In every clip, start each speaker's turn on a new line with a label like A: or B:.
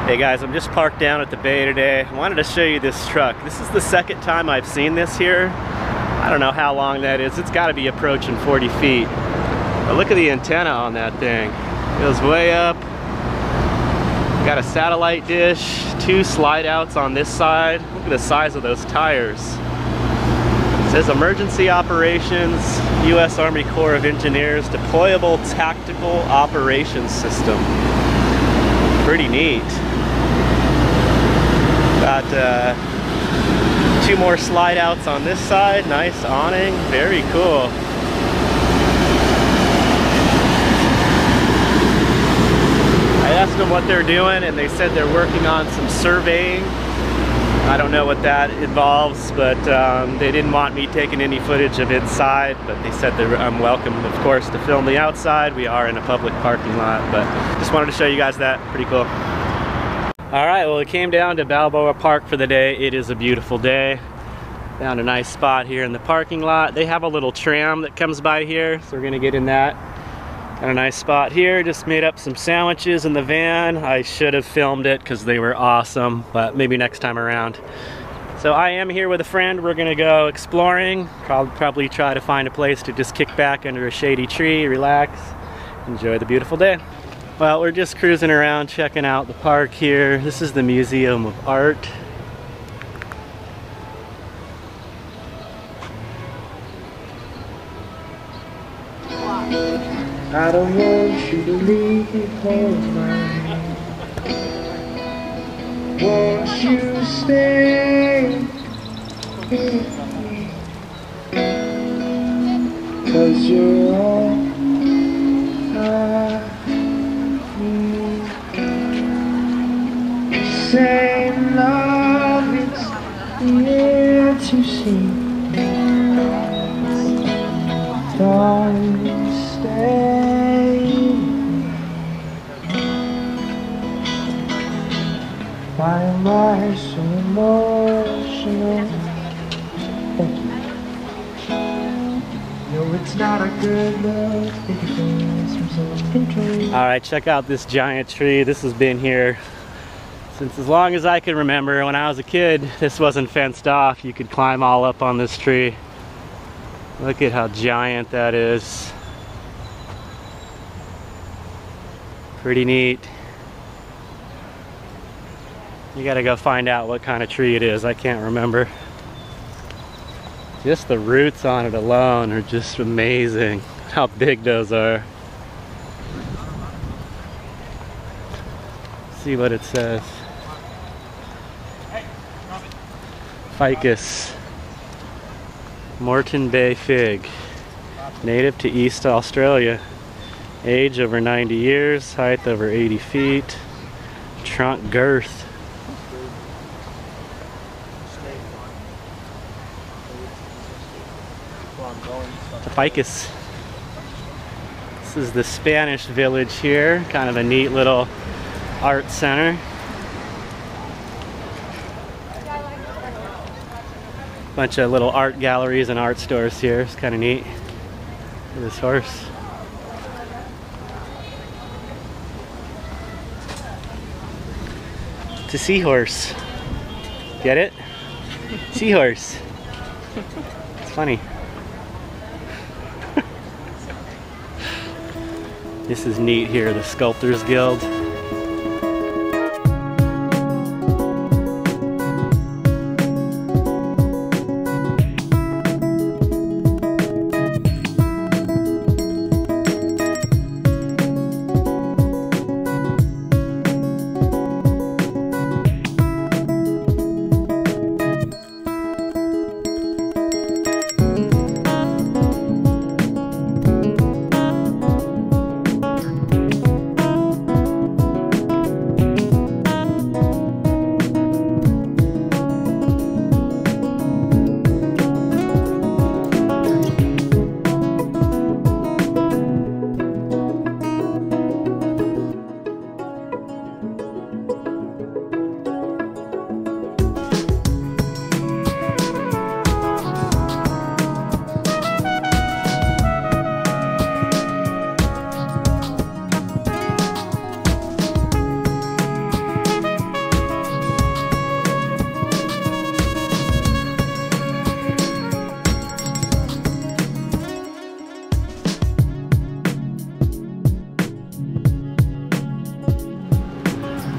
A: Hey guys, I'm just parked down at the bay today. I wanted to show you this truck. This is the second time I've seen this here. I don't know how long that is. It's got to be approaching 40 feet. But look at the antenna on that thing. It goes way up. Got a satellite dish, 2 slide outs on this side. Look at the size of those tires. It says Emergency Operations, U.S. Army Corps of Engineers, Deployable Tactical Operations System. Pretty neat. Got 2 more slide outs on this side. Nice awning. Very cool. I asked them what they're doing and they said they're working on some surveying. I don't know what that involves, but they didn't want me taking any footage of inside, but they said I'm welcome, of course, to film the outside. We are in a public parking lot, but just wanted to show you guys that. Pretty cool. All right, well, we came down to Balboa Park for the day. It is a beautiful day. Found a nice spot here in the parking lot. They have a little tram that comes by here, so we're gonna get in that. Got a nice spot here. Just made up some sandwiches in the van. I should have filmed it because they were awesome, but maybe next time around. So I am here with a friend. We're gonna go exploring. Probably try to find a place to just kick back under a shady tree, relax, enjoy the beautiful day. Well, we're just cruising around, checking out the park here. This is the Museum of Art.
B: I don't want you to leave home. Won't you stay? 'Cause you're all I need. Same love, it's the air to see. Don't stay. Why am I so emotional? Thank you. No, it's not a good look. Think it goes from self-control.
A: All right, check out this giant tree. This has been here since as long as I can remember. When I was a kid, this wasn't fenced off. You could climb all up on this tree. Look at how giant that is. Pretty neat. You gotta go find out what kind of tree it is. I can't remember. Just the roots on it alone are just amazing. How big those are. See what it says. Ficus. Moreton Bay fig. Native to East Australia. Age over 90 years. Height over 80 feet. Trunk girth. The ficus. This is the Spanish village here. Kind of a neat little art center. Bunch of little art galleries and art stores here. It's kind of neat. Look at this horse. It's a seahorse. Get it? Seahorse. It's funny. This is neat here, the Sculptors Guild.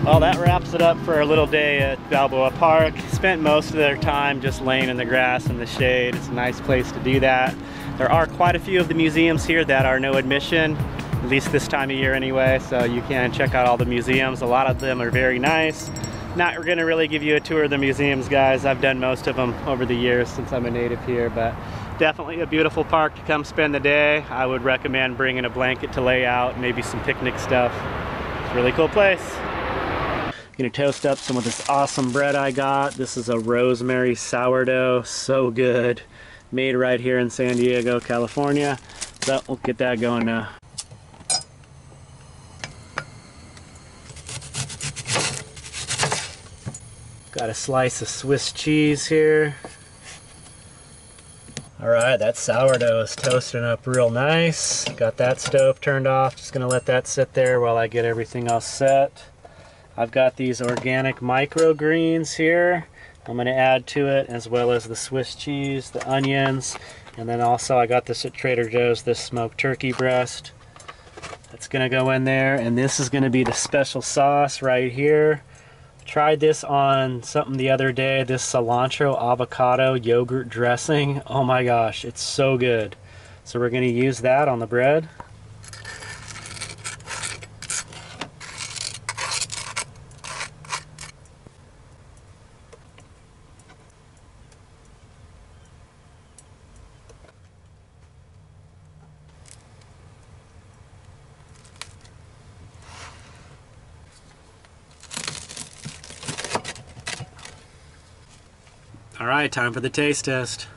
A: Well, that wraps it up for our little day at Balboa Park. Spent most of their time just laying in the grass in the shade. It's a nice place to do that. There are quite a few of the museums here that are no admission, at least this time of year anyway, so you can check out all the museums. A lot of them are very nice. Not gonna really give you a tour of the museums, guys. I've done most of them over the years since I'm a native here, but definitely a beautiful park to come spend the day. I would recommend bringing a blanket to lay out, maybe some picnic stuff. It's a really cool place. Gonna toast up some of this awesome bread I got. This is a rosemary sourdough, so good. Made right here in San Diego, California. So we'll get that going now. Got a slice of Swiss cheese here. All right, that sourdough is toasting up real nice. Got that stove turned off. Just gonna let that sit there while I get everything else set. I've got these organic microgreens here. I'm gonna add to it, as well as the Swiss cheese, the onions, and then also I got this at Trader Joe's, this smoked turkey breast. That's gonna go in there, and this is gonna be the special sauce right here. Tried this on something the other day, this cilantro avocado yogurt dressing. Oh my gosh, it's so good. So we're gonna use that on the bread. All right, time for the taste test.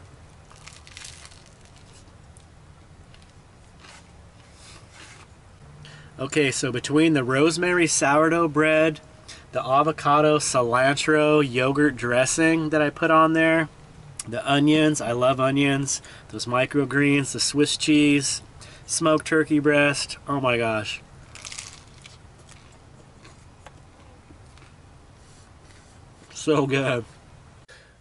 A: Okay, so between the rosemary sourdough bread, the avocado cilantro yogurt dressing that I put on there, the onions, I love onions, those microgreens, the Swiss cheese, smoked turkey breast, oh my gosh. So good.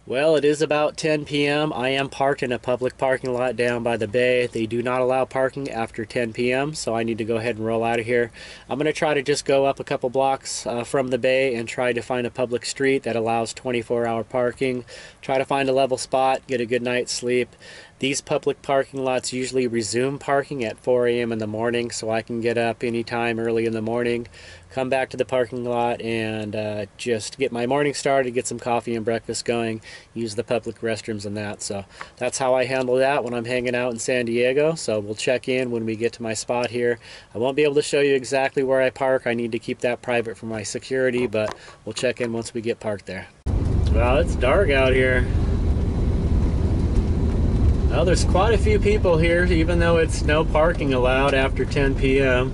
A: Well, it is about 10 p.m. I am parked in a public parking lot down by the bay. They do not allow parking after 10 p.m., so I need to go ahead and roll out of here. I'm going to try to just go up a couple blocks from the bay and try to find a public street that allows 24-hour parking. Try to find a level spot, get a good night's sleep. These public parking lots usually resume parking at 4 a.m. in the morning, so I can get up anytime early in the morning, come back to the parking lot, and just get my morning started, get some coffee and breakfast going, use the public restrooms and that. So that's how I handle that when I'm hanging out in San Diego. So we'll check in when we get to my spot here. I won't be able to show you exactly where I park. I need to keep that private for my security, but we'll check in once we get parked there. Well, it's dark out here. Well, there's quite a few people here, even though it's no parking allowed after 10 p.m.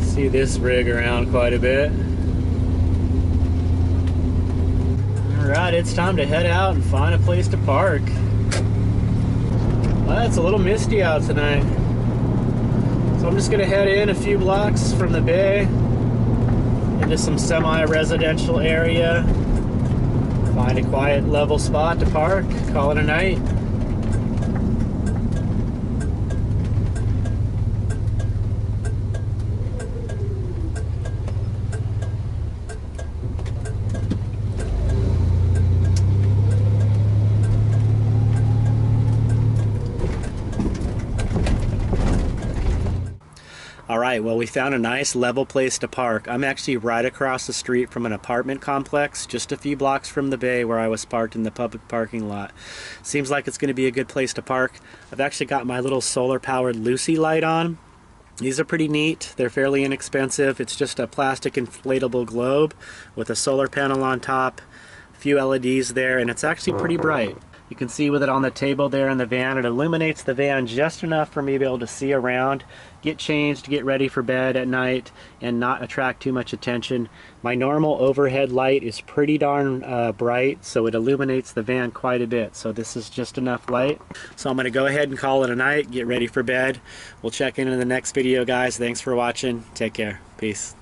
A: See this rig around quite a bit. Alright, it's time to head out and find a place to park. Well, it's a little misty out tonight. So I'm just going to head in a few blocks from the bay into some semi-residential area. Find a quiet, level spot to park, call it a night. Alright, well, we found a nice level place to park. I'm actually right across the street from an apartment complex, just a few blocks from the bay where I was parked in the public parking lot. Seems like it's going to be a good place to park. I've actually got my little solar-powered Lucy light on. These are pretty neat. They're fairly inexpensive. It's just a plastic inflatable globe with a solar panel on top, a few LEDs there, and it's actually pretty bright. You can see with it on the table there in the van, it illuminates the van just enough for me to be able to see around, get changed, get ready for bed at night, and not attract too much attention. My normal overhead light is pretty darn bright, so it illuminates the van quite a bit. So this is just enough light. So I'm going to go ahead and call it a night, get ready for bed. We'll check in the next video, guys. Thanks for watching. Take care. Peace.